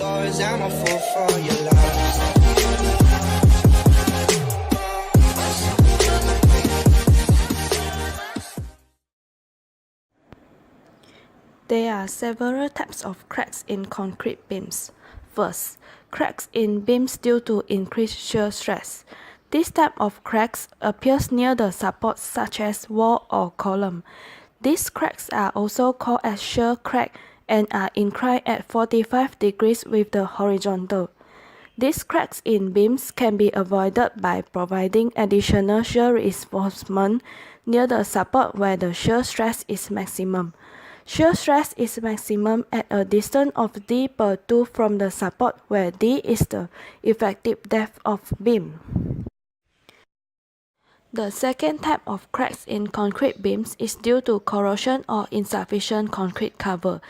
Boys, I'm a fool for your lies. There are several types of cracks in concrete beams. First, cracks in beams due to increased shear stress. This type of cracks appears near the supports such as wall or column. These cracks are also called as shear crack and are inclined at 45 degrees with the horizontal. These cracks in beams can be avoided by providing additional shear reinforcement near the support where the shear stress is maximum. Shear stress is maximum at a distance of d per 2 from the support where d is the effective depth of beam. The second type of cracks in concrete beams is due to corrosion or insufficient concrete cover.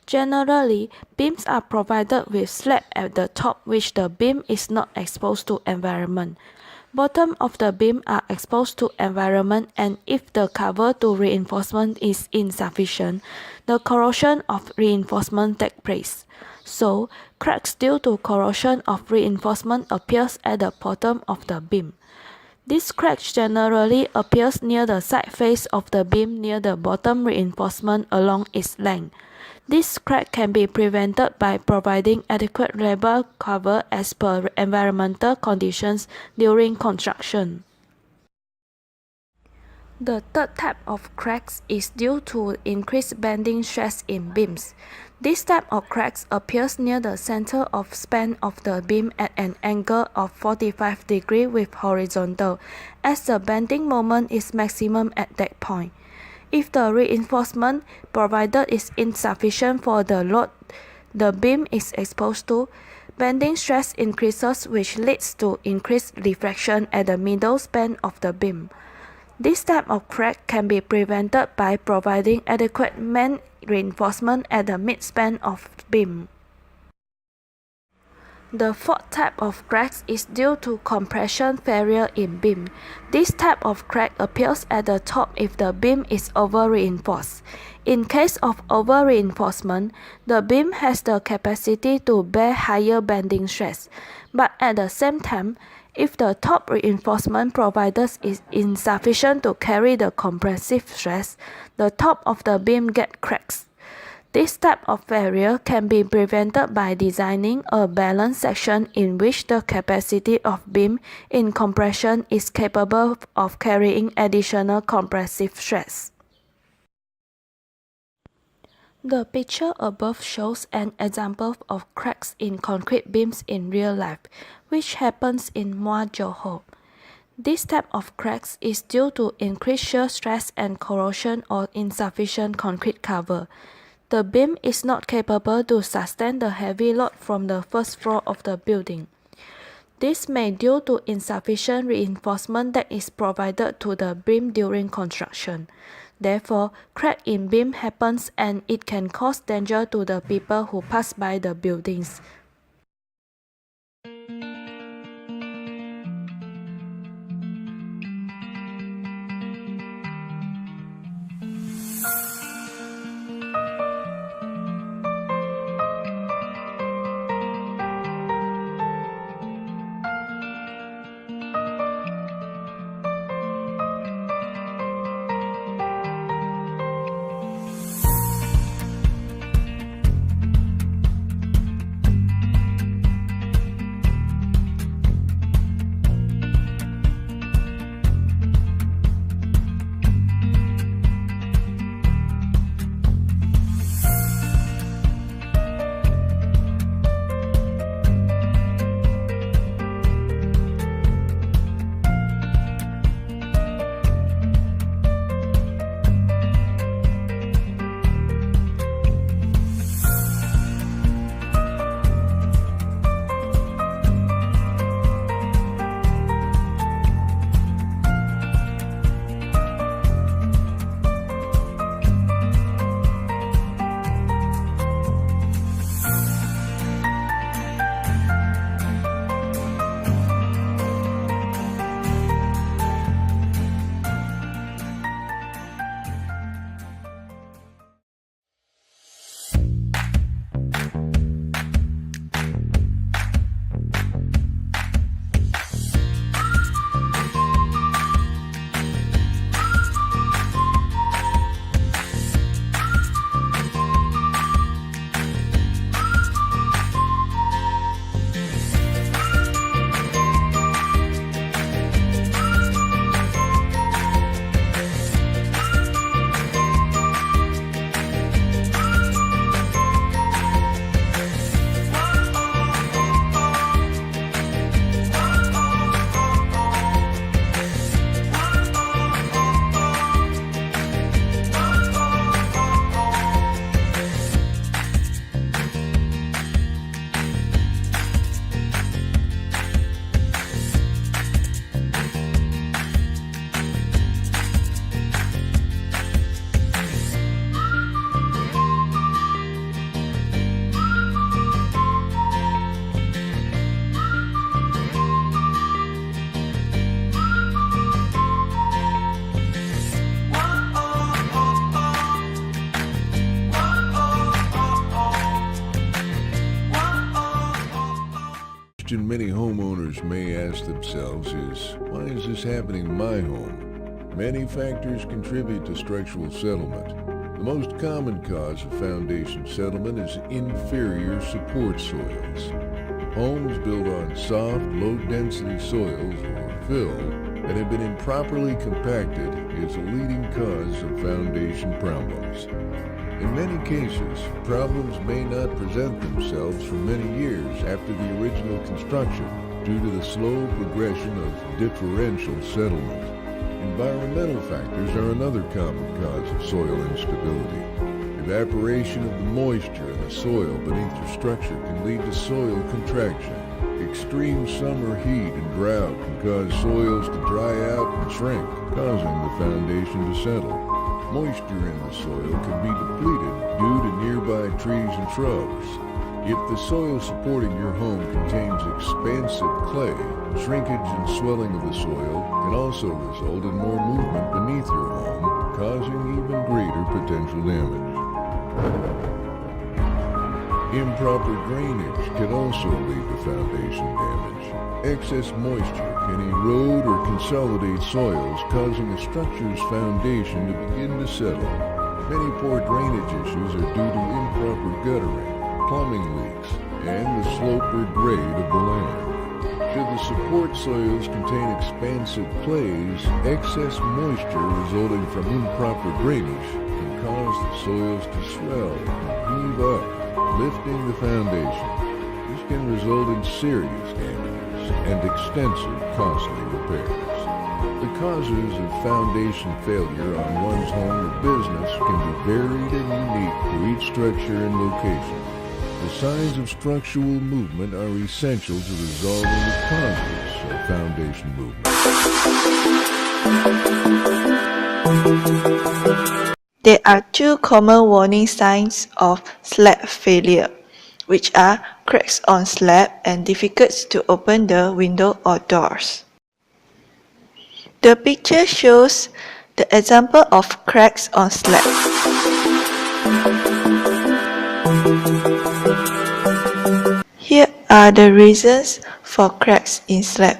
Generally, beams are provided with slab at the top which the beam is not exposed to environment. Bottom of the beam are exposed to environment, and if the cover to reinforcement is insufficient, the corrosion of reinforcement takes place. So, cracks due to corrosion of reinforcement appears at the bottom of the beam. This crack generally appears near the side face of the beam near the bottom reinforcement along its length. This crack can be prevented by providing adequate labor cover as per environmental conditions during construction. The third type of cracks is due to increased bending stress in beams. This type of cracks appears near the center of span of the beam at an angle of 45 degrees with horizontal, as the bending moment is maximum at that point. If the reinforcement provided is insufficient for the load the beam is exposed to, bending stress increases, which leads to increased deflection at the middle span of the beam. This type of crack can be prevented by providing adequate main reinforcement at the midspan of beam. The fourth type of cracks is due to compression failure in beam. This type of crack appears at the top if the beam is over-reinforced. In case of over-reinforcement, the beam has the capacity to bear higher bending stress, but at the same time, if the top reinforcement provided is insufficient to carry the compressive stress, the top of the beam gets cracks. This type of failure can be prevented by designing a balanced section in which the capacity of beam in compression is capable of carrying additional compressive stress. The picture above shows an example of cracks in concrete beams in real life, which happens in Muar Johor. This type of cracks is due to increased shear stress and corrosion or insufficient concrete cover. The beam is not capable to sustain the heavy load from the first floor of the building. This may be due to insufficient reinforcement that is provided to the beam during construction. Therefore, crack in beam happens and it can cause danger to the people who pass by the buildings. question many homeowners may ask themselves is, why is this happening in my home? Many factors contribute to structural settlement. The most common cause of foundation settlement is inferior support soils. Homes built on soft, low-density soils or fill that have been improperly compacted is a leading cause of foundation problems. In many cases, problems may not present themselves for many years after the original construction due to the slow progression of differential settlement. Environmental factors are another common cause of soil instability. Evaporation of the moisture in the soil beneath your structure can lead to soil contraction. Extreme summer heat and drought can cause soils to dry out and shrink, causing the foundation to settle. Moisture in the soil can be depleted due to nearby trees and shrubs. If the soil supporting your home contains expansive clay, shrinkage and swelling of the soil can also result in more movement beneath your home, causing even greater potential damage. Improper drainage can also lead to foundation damage. Excess moisture can erode or consolidate soils, causing a structure's foundation to begin to settle. Many poor drainage issues are due to improper guttering, plumbing leaks, and the slope or grade of the land. Should the support soils contain expansive clays, excess moisture resulting from improper drainage can cause the soils to swell and heave up, lifting the foundation. This can result in serious damages and extensive, costly repairs. The causes of foundation failure on one's home or business can be varied and unique to each structure and location. The signs of structural movement are essential to resolving the causes of foundation movement. There are two common warning signs of slab failure, which are cracks on slab and difficulty to open the window or doors. The picture shows the example of cracks on slab. Here are the reasons for cracks in slab,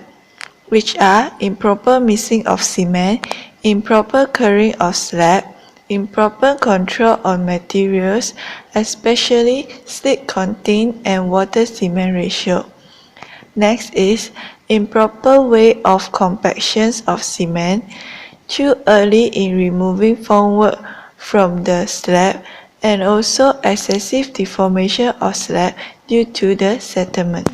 which are improper mixing of cement, improper curing of slab, improper control on materials, especially slip content and water-cement ratio. Next is improper way of compaction of cement, too early in removing formwork from the slab, and also excessive deformation of slab due to the settlement.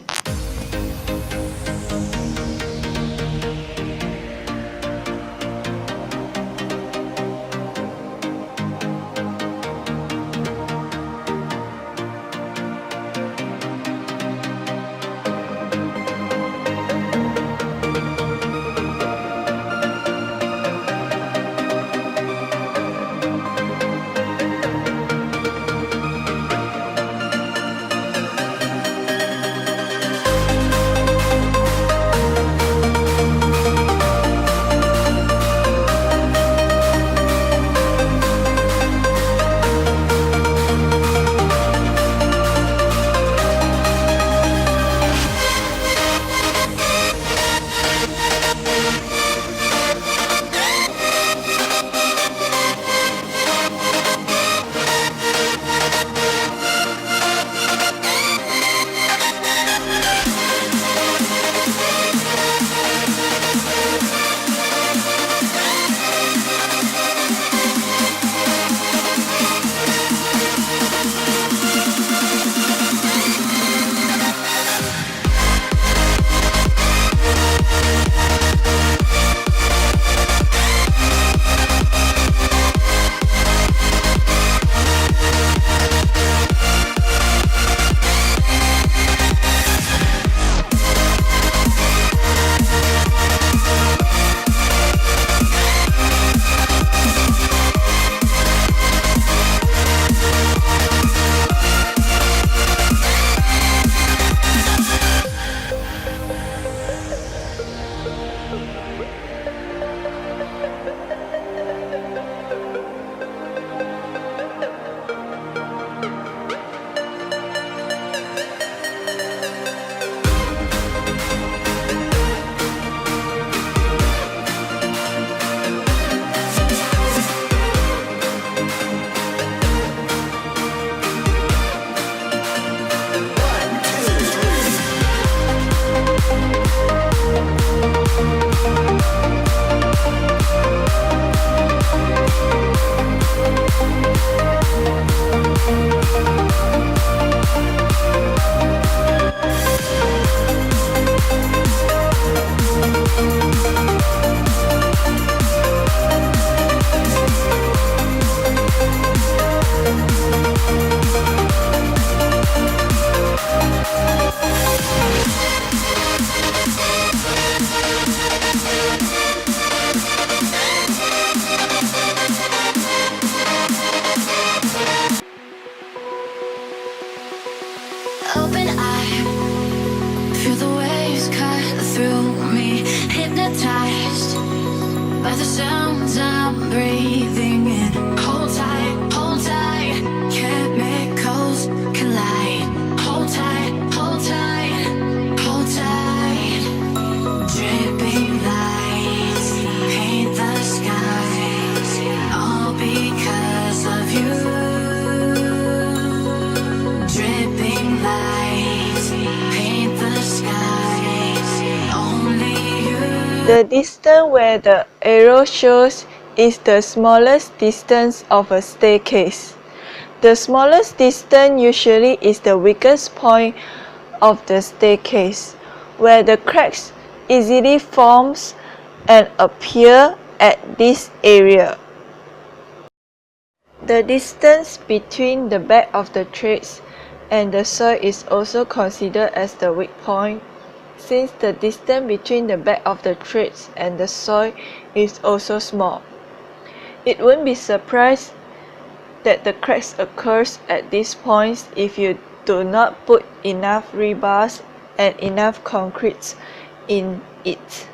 The distance where the arrow shows is the smallest distance of a staircase. The smallest distance usually is the weakest point of the staircase, where the cracks easily forms and appear at this area. The distance between the back of the treads and the soil is also considered as the weak point, since the distance between the back of the treads and the soil is also small. It won't be surprised that the cracks occurs at these points if you do not put enough rebars and enough concrete in it.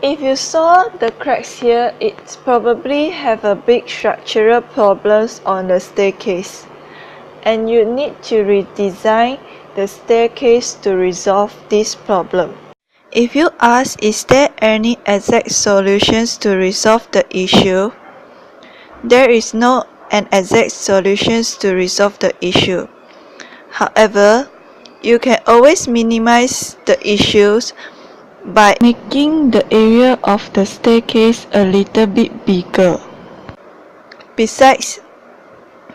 If you saw the cracks here, it probably have a big structural problems on the staircase, and you need to redesign the staircase to resolve this problem. If you ask, is there any exact solutions to resolve the issue? There is no an exact solutions to resolve the issue. However, you can always minimize the issues by making the area of the staircase a little bit bigger. Besides,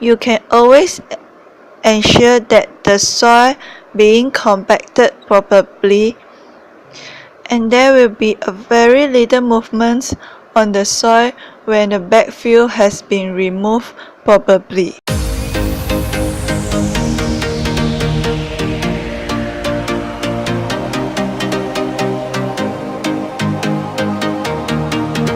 you can always ensure that the soil being compacted properly, and there will be a very little movement on the soil when the backfill has been removed properly.